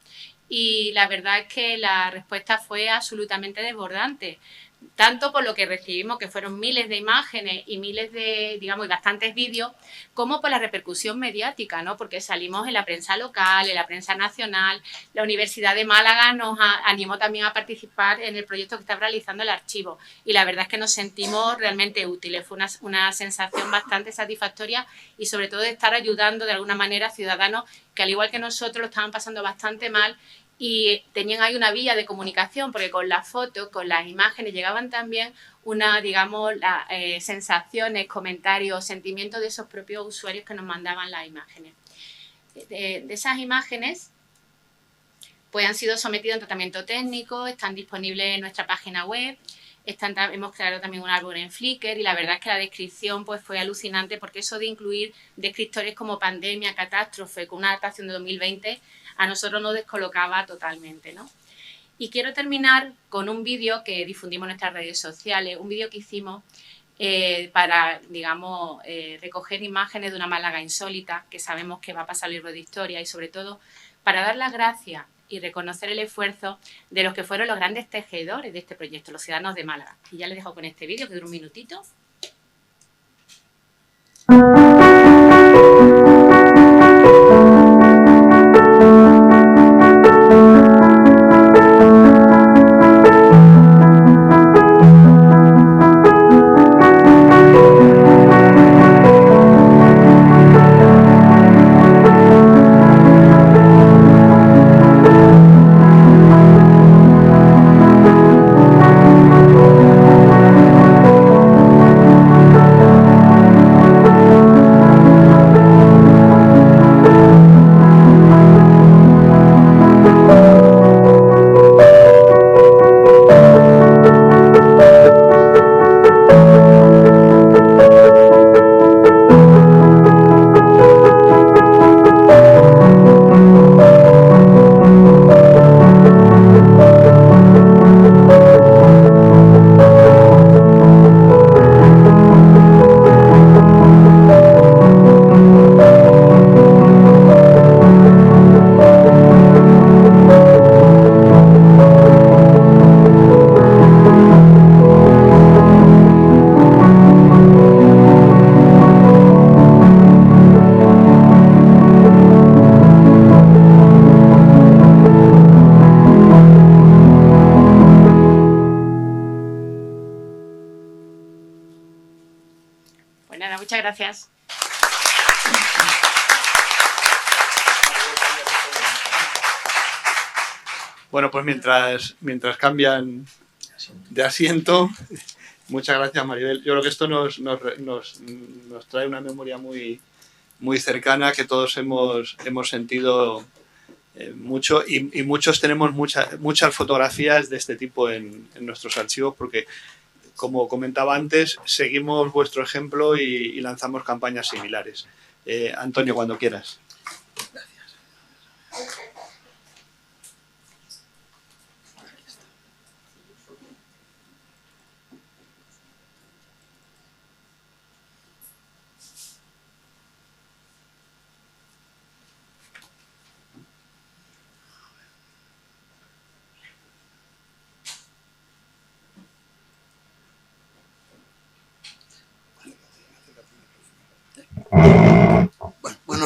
Y la verdad es que la respuesta fue absolutamente desbordante, tanto por lo que recibimos, que fueron miles de imágenes y miles de, digamos, bastantes vídeos, como por la repercusión mediática, ¿no? Porque salimos en la prensa local, en la prensa nacional. La Universidad de Málaga nos animó también a participar en el proyecto que está realizando el archivo. Y la verdad es que nos sentimos realmente útiles. Fue una sensación bastante satisfactoria y sobre todo de estar ayudando de alguna manera a ciudadanos que al igual que nosotros lo estaban pasando bastante mal y tenían ahí una vía de comunicación, porque con las fotos, con las imágenes, llegaban también digamos, sensaciones, comentarios, sentimientos de esos propios usuarios que nos mandaban las imágenes. De esas imágenes, pues han sido sometidas a un tratamiento técnico, están disponibles en nuestra página web, hemos creado también un árbol en Flickr y la verdad es que la descripción pues, fue alucinante porque eso de incluir descriptores como pandemia, catástrofe, con una adaptación de 2020, a nosotros nos descolocaba totalmente, ¿no? Y quiero terminar con un vídeo que difundimos en nuestras redes sociales, un vídeo que hicimos para, digamos, recoger imágenes de una Málaga insólita, que sabemos que va a pasar el libro de historia, y sobre todo para dar las gracias y reconocer el esfuerzo de los que fueron los grandes tejedores de este proyecto, los ciudadanos de Málaga. Y ya les dejo con este vídeo, que dura un minutito. Pues nada, muchas gracias. Bueno, pues mientras cambian de asiento, muchas gracias, Maribel. Yo creo que esto nos trae una memoria muy, muy cercana que todos hemos sentido mucho y muchos tenemos muchas fotografías de este tipo en nuestros archivos porque, como comentaba antes, seguimos vuestro ejemplo y lanzamos campañas similares. Antonio, cuando quieras.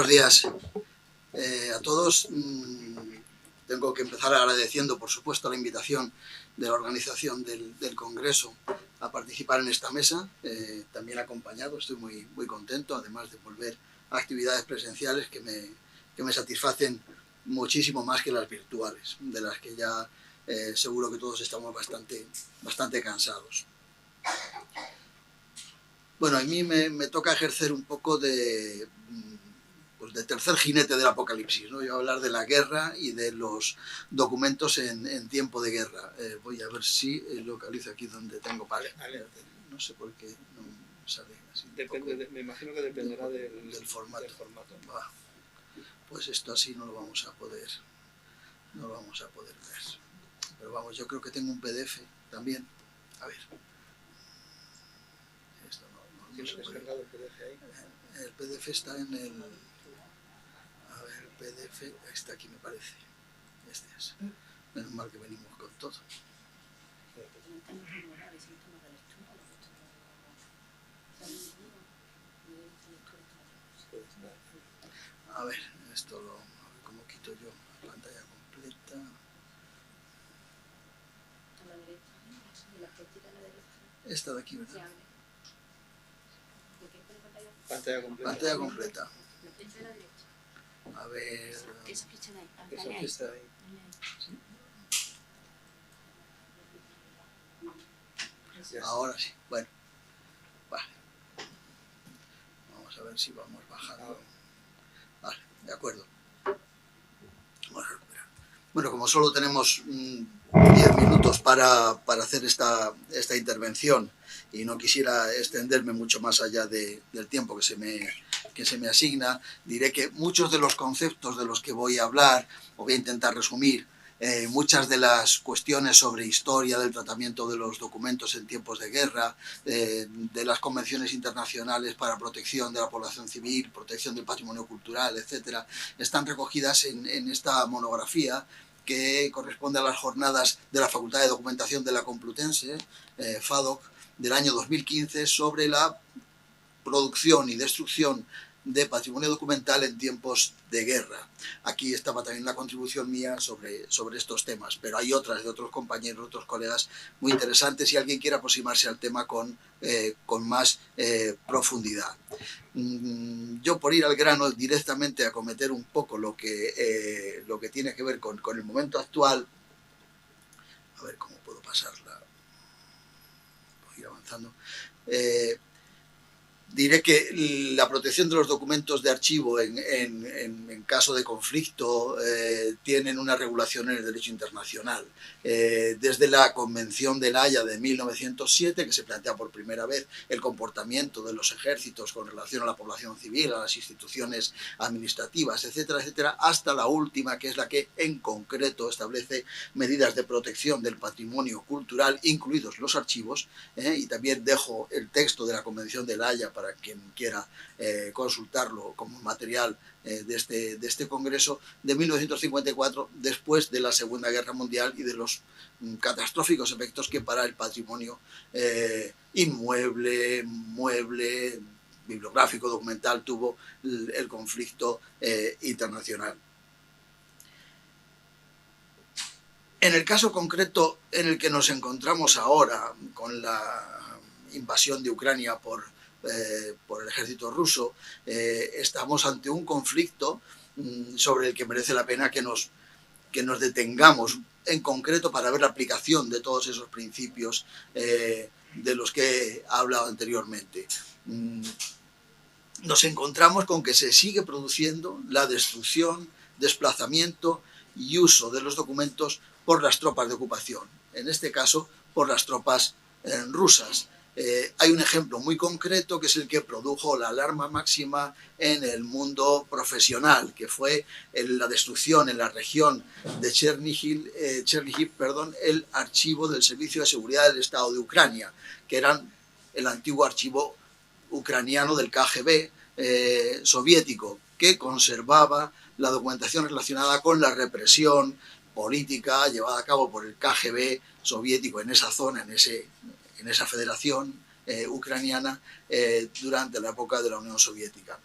Buenos días a todos. Tengo que empezar agradeciendo, por supuesto, la invitación de la organización del Congreso a participar en esta mesa, también acompañado. Estoy muy contento, además de volver a actividades presenciales que me satisfacen muchísimo más que las virtuales, de las que ya seguro que todos estamos bastante cansados. Bueno, a mí me toca ejercer un poco de tercer jinete del apocalipsis, ¿no? Yo voy a hablar de la guerra y de los documentos en tiempo de guerra. Voy a ver si localizo aquí donde tengo para... No sé por qué no sale así. Me imagino que dependerá del formato. Va. Pues esto así no lo vamos a poder ver. Pero vamos, yo creo que tengo un PDF también. A ver. Esto no ¿Tienes se puede. descargado el PDF ahí? El PDF está en el... A ver, el PDF está aquí, me parece. Este es. Menos mal que venimos con todo. A ver, esto lo... ¿Cómo quito yo? La pantalla completa. Esta de aquí, ¿verdad? Pantalla completa. Pantalla completa. A ver... Esa ficha de ahí. Esa fiesta ahí. Sí. Ahora sí. Bueno. Vale. Vamos a ver si vamos bajando. Vale, de acuerdo. Vamos a recuperar. Bueno, como solo tenemos 10 minutos para hacer esta intervención y no quisiera extenderme mucho más allá del tiempo que se me asigna, diré que muchos de los conceptos de los que voy a hablar, o voy a intentar resumir, muchas de las cuestiones sobre historia del tratamiento de los documentos en tiempos de guerra, de las convenciones internacionales para protección de la población civil, protección del patrimonio cultural, etcétera, están recogidas en esta monografía que corresponde a las jornadas de la Facultad de Documentación de la Complutense, FADOC, del año 2015, sobre la producción y destrucción de patrimonio documental en tiempos de guerra. Aquí estaba también la contribución mía sobre estos temas, pero hay otras de otros compañeros, otros colegas muy interesantes, si alguien quiere aproximarse al tema con más profundidad. Yo, por ir al grano directamente a acometer un poco lo que tiene que ver con el momento actual, a ver cómo puedo pasarla, voy a ir avanzando. Diré que la protección de los documentos de archivo en caso de conflicto tienen una regulación en el derecho internacional. Desde la Convención de La Haya de 1907, que se plantea por primera vez el comportamiento de los ejércitos con relación a la población civil, a las instituciones administrativas, etcétera, etcétera, hasta la última, que es la que en concreto establece medidas de protección del patrimonio cultural, incluidos los archivos, y también dejo el texto de la Convención de La Haya para quien quiera consultarlo como material de este congreso, de 1954, después de la Segunda Guerra Mundial y de los catastróficos efectos que para el patrimonio inmueble, mueble, bibliográfico, documental tuvo el conflicto internacional. En el caso concreto en el que nos encontramos ahora, con la invasión de Ucrania por el ejército ruso, estamos ante un conflicto sobre el que merece la pena que nos detengamos en concreto para ver la aplicación de todos esos principios de los que he hablado anteriormente. Nos encontramos con que se sigue produciendo la destrucción, desplazamiento y uso de los documentos por las tropas de ocupación, en este caso por las tropas rusas. Hay un ejemplo muy concreto que es el que produjo la alarma máxima en el mundo profesional, que fue la destrucción en la región de Chernihiv, el archivo del Servicio de Seguridad del Estado de Ucrania, que eran el antiguo archivo ucraniano del KGB soviético, que conservaba la documentación relacionada con la represión política llevada a cabo por el KGB soviético en esa zona, en esa federación, ucraniana durante la época de la Unión Soviética.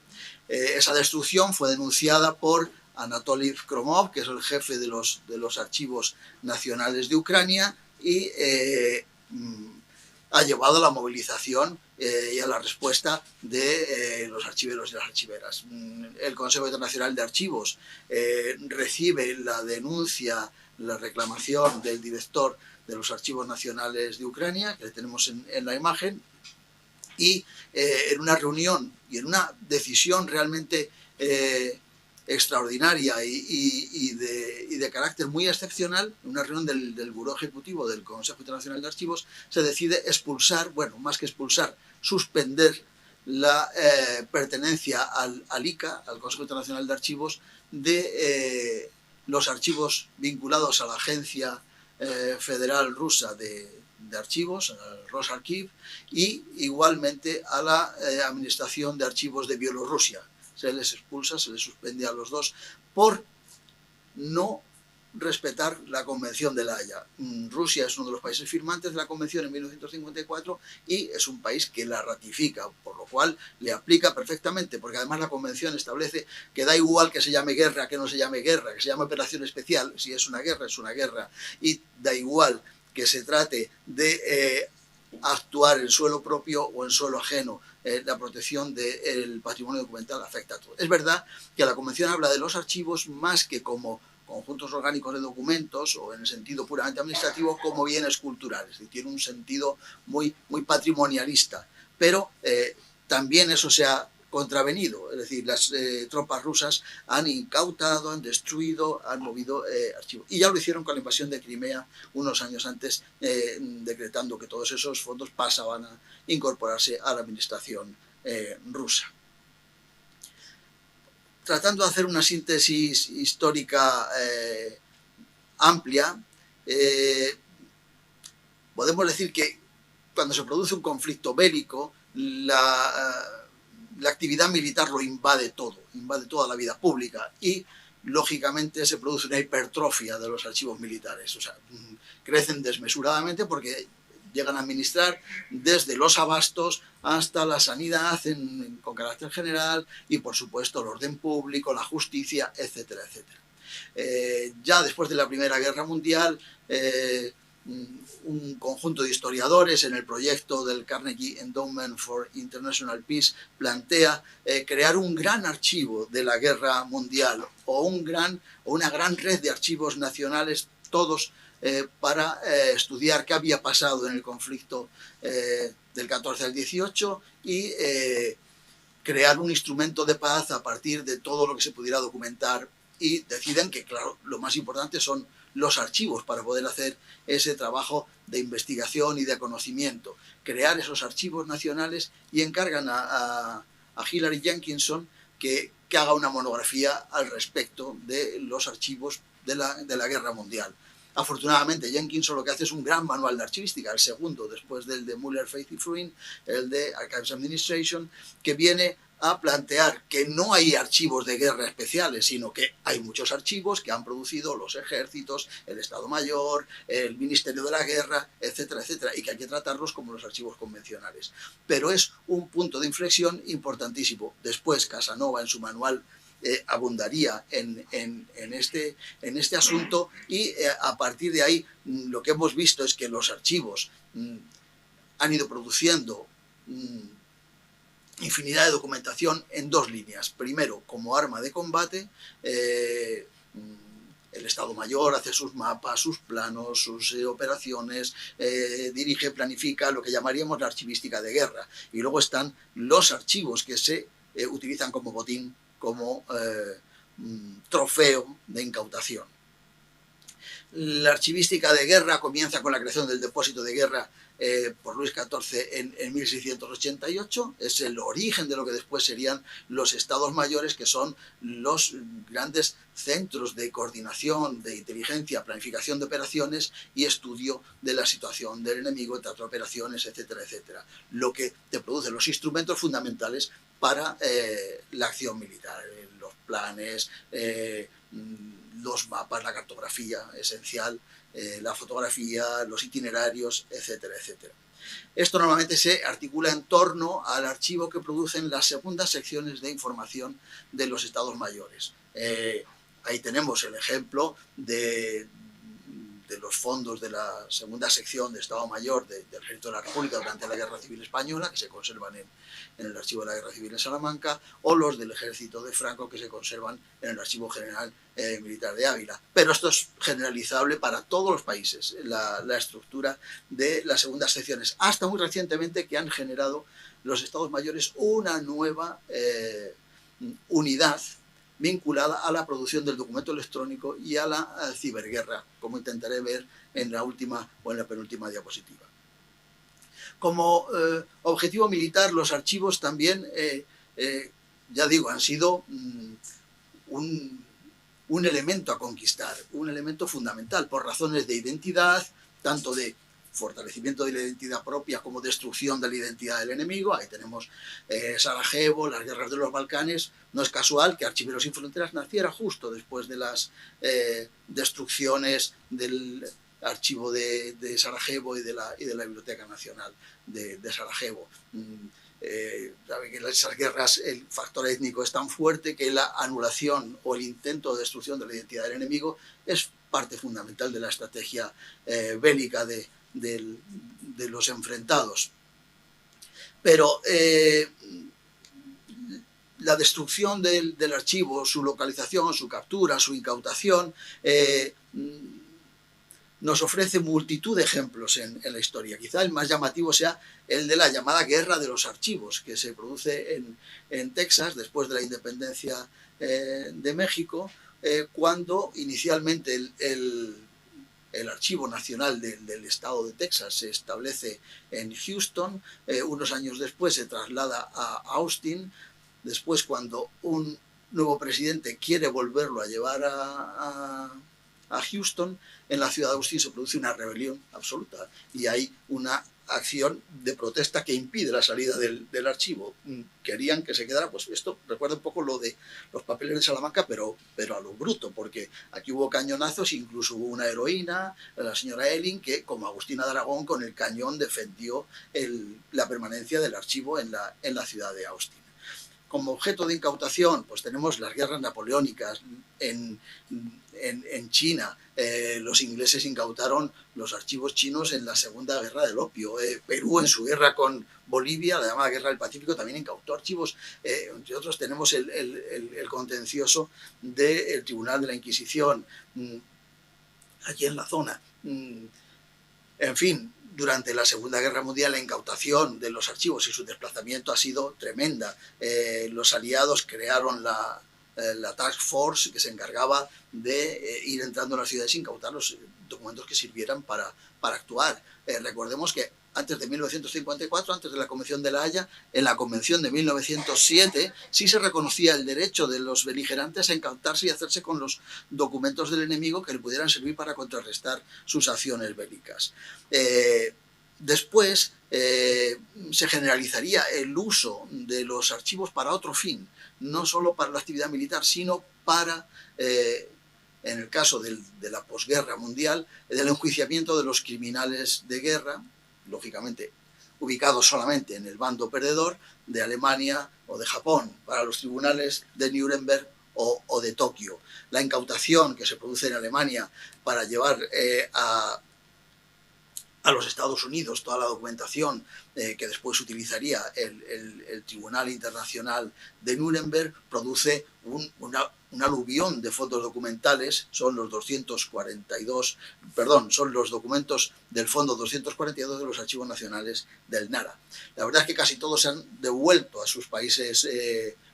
Esa destrucción fue denunciada por Anatoly Kromov, que es el jefe de los archivos nacionales de Ucrania, y ha llevado a la movilización y a la respuesta de los archiveros y las archiveras. El Consejo Internacional de Archivos recibe la denuncia, la reclamación del director de los Archivos Nacionales de Ucrania, que le tenemos en la imagen, y en una reunión y en una decisión realmente extraordinaria y de carácter muy excepcional, en una reunión del Buró Ejecutivo del Consejo Internacional de Archivos, se decide expulsar, bueno, más que expulsar, suspender la pertenencia al ICA, al Consejo Internacional de Archivos, de los archivos vinculados a la Agencia Federal Rusa de Archivos, al Rosarchiv, y igualmente a la Administración de Archivos de Bielorrusia. Se les expulsa, se les suspende a los dos por no respetar la Convención de La Haya. Rusia es uno de los países firmantes de la Convención en 1954 y es un país que la ratifica, por lo cual le aplica perfectamente, porque además la Convención establece que da igual que se llame guerra, que no se llame guerra, que se llame operación especial, si es una guerra, y da igual que se trate de actuar en suelo propio o en suelo ajeno. La protección del patrimonio documental afecta a todo. Es verdad que la Convención habla de los archivos más que como conjuntos orgánicos de documentos o en el sentido puramente administrativo como bienes culturales, y tiene un sentido muy patrimonialista, pero también eso se ha contravenido, es decir, las tropas rusas han incautado, han destruido, han movido archivos. Y ya lo hicieron con la invasión de Crimea unos años antes, decretando que todos esos fondos pasaban a incorporarse a la administración rusa. Tratando de hacer una síntesis histórica amplia, podemos decir que cuando se produce un conflicto bélico, la actividad militar lo invade todo, invade toda la vida pública y, lógicamente, se produce una hipertrofia de los archivos militares. O sea, crecen desmesuradamente porque llegan a administrar desde los abastos hasta la sanidad con carácter general y, por supuesto, el orden público, la justicia, etcétera, etcétera. Ya después de la Primera Guerra Mundial, un conjunto de historiadores en el proyecto del Carnegie Endowment for International Peace plantea crear un gran archivo de la guerra mundial o una gran red de archivos nacionales, todos para estudiar qué había pasado en el conflicto del 14 al 18 y crear un instrumento de paz a partir de todo lo que se pudiera documentar, y deciden que, claro, lo más importante son los archivos para poder hacer ese trabajo de investigación y de conocimiento, crear esos archivos nacionales, y encargan a Hilary Jenkinson que haga una monografía al respecto de los archivos de la Guerra Mundial. Afortunadamente, Jenkinson lo que hace es un gran manual de archivística, el segundo después del de Muller, Faith y Fruin, el de Archives Administration, que viene a plantear que no hay archivos de guerra especiales, sino que hay muchos archivos que han producido los ejércitos, el Estado Mayor, el Ministerio de la Guerra, etcétera, etcétera, y que hay que tratarlos como los archivos convencionales. Pero es un punto de inflexión importantísimo. Después, Casanova, en su manual, abundaría en este asunto, y a partir de ahí lo que hemos visto es que los archivos han ido produciendo infinidad de documentación en dos líneas. Primero, como arma de combate, el Estado Mayor hace sus mapas, sus planos, sus operaciones, dirige, planifica lo que llamaríamos la archivística de guerra. Y luego están los archivos que se utilizan como botín, como trofeo de incautación. La archivística de guerra comienza con la creación del depósito de guerra por Luis XIV en 1688. Es el origen de lo que después serían los estados mayores, que son los grandes centros de coordinación, de inteligencia, planificación de operaciones y estudio de la situación del enemigo, teatro de operaciones, etcétera, etcétera. Lo que te produce los instrumentos fundamentales para la acción militar, los planes, los mapas, la cartografía esencial, la fotografía, los itinerarios, etcétera, etcétera. Esto normalmente se articula en torno al archivo que producen las segundas secciones de información de los estados mayores. Ahí tenemos el ejemplo de los fondos de la segunda sección de Estado Mayor del Ejército de la República durante la Guerra Civil Española, que se conservan en el Archivo de la Guerra Civil en Salamanca, o los del Ejército de Franco, que se conservan en el Archivo General Militar de Ávila. Pero esto es generalizable para todos los países, la estructura de las segundas secciones, hasta muy recientemente, que han generado los Estados Mayores una nueva unidad vinculada a la producción del documento electrónico y a la ciberguerra, como intentaré ver en la última o en la penúltima diapositiva. Como objetivo militar, los archivos también, ya digo, han sido un elemento a conquistar, un elemento fundamental por razones de identidad, tanto de fortalecimiento de la identidad propia como destrucción de la identidad del enemigo. Ahí tenemos Sarajevo, las guerras de los Balcanes. No es casual que Archiveros Sin Fronteras naciera justo después de las destrucciones del archivo de Sarajevo y de la Biblioteca Nacional de Sarajevo. Sabe que en esas guerras el factor étnico es tan fuerte que la anulación o el intento de destrucción de la identidad del enemigo es parte fundamental de la estrategia bélica de los enfrentados. Pero la destrucción del archivo, su localización, su captura, su incautación, nos ofrece multitud de ejemplos en la historia. Quizá el más llamativo sea el de la llamada Guerra de los Archivos, que se produce en Texas después de la independencia de México, cuando inicialmente el Archivo Nacional del Estado de Texas se establece en Houston. Unos años después se traslada a Austin. Después, cuando un nuevo presidente quiere volverlo a llevar a Houston, en la ciudad de Austin se produce una rebelión absoluta y hay una acción de protesta que impide la salida del archivo. Querían que se quedara, pues esto recuerda un poco lo de los papeles de Salamanca, pero a lo bruto, porque aquí hubo cañonazos, incluso hubo una heroína, la señora Elling, que como Agustina de Aragón con el cañón defendió la permanencia del archivo en la ciudad de Austin. Como objeto de incautación, pues tenemos las guerras napoleónicas. En China, los ingleses incautaron los archivos chinos en la Segunda Guerra del Opio. Perú, en su guerra con Bolivia, la llamada Guerra del Pacífico, también incautó archivos. Entre otros tenemos el contencioso del Tribunal de la Inquisición, aquí en la zona. En fin, durante la Segunda Guerra Mundial la incautación de los archivos y su desplazamiento ha sido tremenda. Los aliados crearon la Task Force, que se encargaba de ir entrando en las ciudades e incautar los documentos que sirvieran para actuar. Recordemos que antes de 1954, antes de la Convención de La Haya, en la Convención de 1907 sí se reconocía el derecho de los beligerantes a incautarse y hacerse con los documentos del enemigo que le pudieran servir para contrarrestar sus acciones bélicas. Después se generalizaría el uso de los archivos para otro fin, no solo para la actividad militar, sino para, en el caso de la posguerra mundial, del enjuiciamiento de los criminales de guerra, lógicamente ubicados solamente en el bando perdedor de Alemania o de Japón, para los tribunales de Nuremberg o de Tokio. La incautación que se produce en Alemania para llevar a los Estados Unidos toda la documentación que después utilizaría el Tribunal Internacional de Nuremberg, produce un aluvión de fotos documentales. Son los documentos del Fondo 242 de los Archivos Nacionales del NARA. La verdad es que casi todos se han devuelto a sus países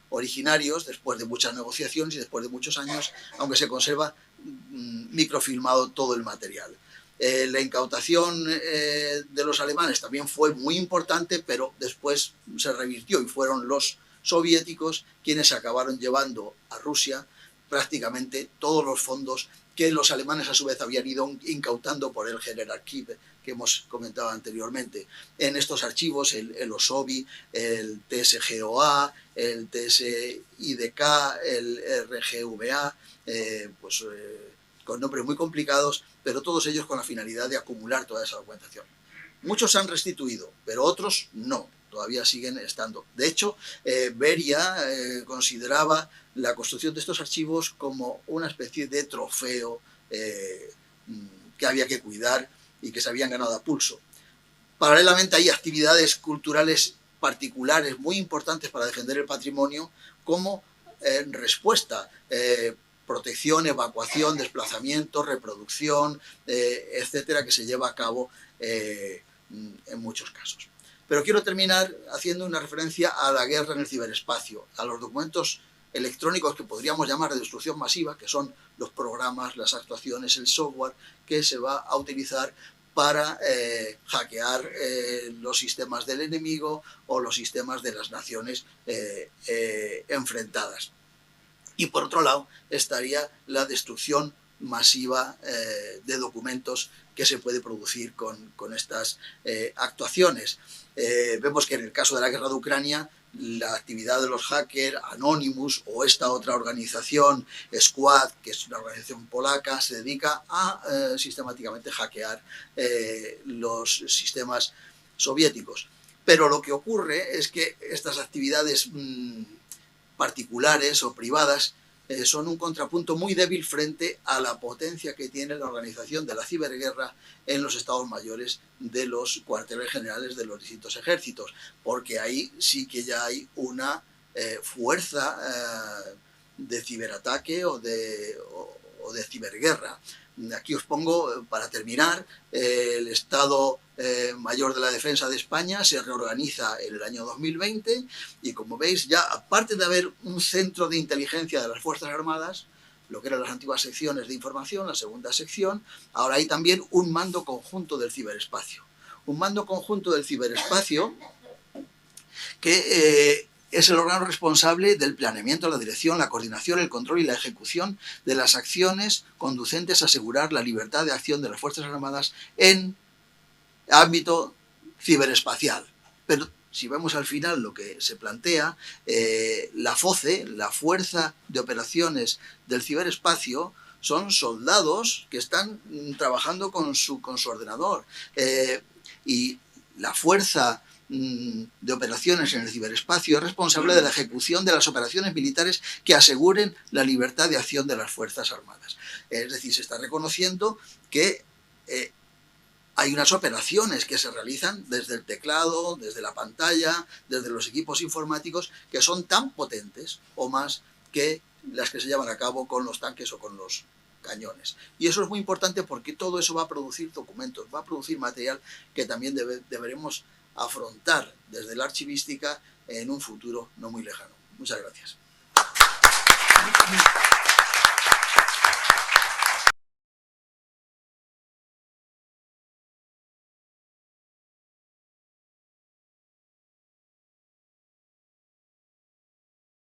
originarios después de muchas negociaciones y después de muchos años, aunque se conserva microfilmado todo el material. La incautación de los alemanes también fue muy importante, pero después se revirtió y fueron los soviéticos quienes acabaron llevando a Rusia prácticamente todos los fondos que los alemanes a su vez habían ido incautando por el Generarchiv que hemos comentado anteriormente. En estos archivos el OSOVI, el TSGOA, el TSIDK, el RGVA, con nombres muy complicados, pero todos ellos con la finalidad de acumular toda esa documentación. Muchos se han restituido, pero otros no, todavía siguen estando. De hecho, Beria consideraba la construcción de estos archivos como una especie de trofeo que había que cuidar y que se habían ganado a pulso. Paralelamente hay actividades culturales particulares muy importantes para defender el patrimonio, como respuesta, protección, evacuación, desplazamiento, reproducción, etcétera, que se lleva a cabo en muchos casos. Pero quiero terminar haciendo una referencia a la guerra en el ciberespacio, a los documentos electrónicos que podríamos llamar de destrucción masiva, que son los programas, las actuaciones, el software que se va a utilizar para hackear los sistemas del enemigo o los sistemas de las naciones enfrentadas. Y por otro lado estaría la destrucción masiva de documentos que se puede producir con estas actuaciones. Vemos que en el caso de la guerra de Ucrania, la actividad de los hackers, Anonymous o esta otra organización, Squad, que es una organización polaca, se dedica a sistemáticamente hackear los sistemas soviéticos. Pero lo que ocurre es que estas actividades particulares o privadas son un contrapunto muy débil frente a la potencia que tiene la organización de la ciberguerra en los estados mayores de los cuarteles generales de los distintos ejércitos, porque ahí sí que ya hay una fuerza de ciberataque o de ciberguerra. Aquí os pongo, para terminar, el Estado Mayor de la Defensa de España se reorganiza en el año 2020 y, como veis, ya aparte de haber un centro de inteligencia de las Fuerzas Armadas, lo que eran las antiguas secciones de información, la segunda sección, ahora hay también un mando conjunto del ciberespacio. Un mando conjunto del ciberespacio que es el órgano responsable del planeamiento, la dirección, la coordinación, el control y la ejecución de las acciones conducentes a asegurar la libertad de acción de las Fuerzas Armadas en ámbito ciberespacial. Pero si vemos al final lo que se plantea, la FOCE, la Fuerza de Operaciones del Ciberespacio, son soldados que están trabajando con su ordenador. Y la Fuerza de Operaciones en el Ciberespacio es responsable de la ejecución de las operaciones militares que aseguren la libertad de acción de las Fuerzas Armadas. Es decir, se está reconociendo que hay unas operaciones que se realizan desde el teclado, desde la pantalla, desde los equipos informáticos, que son tan potentes o más que las que se llevan a cabo con los tanques o con los cañones. Y eso es muy importante porque todo eso va a producir documentos, va a producir material que también deberemos afrontar desde la archivística en un futuro no muy lejano. Muchas gracias.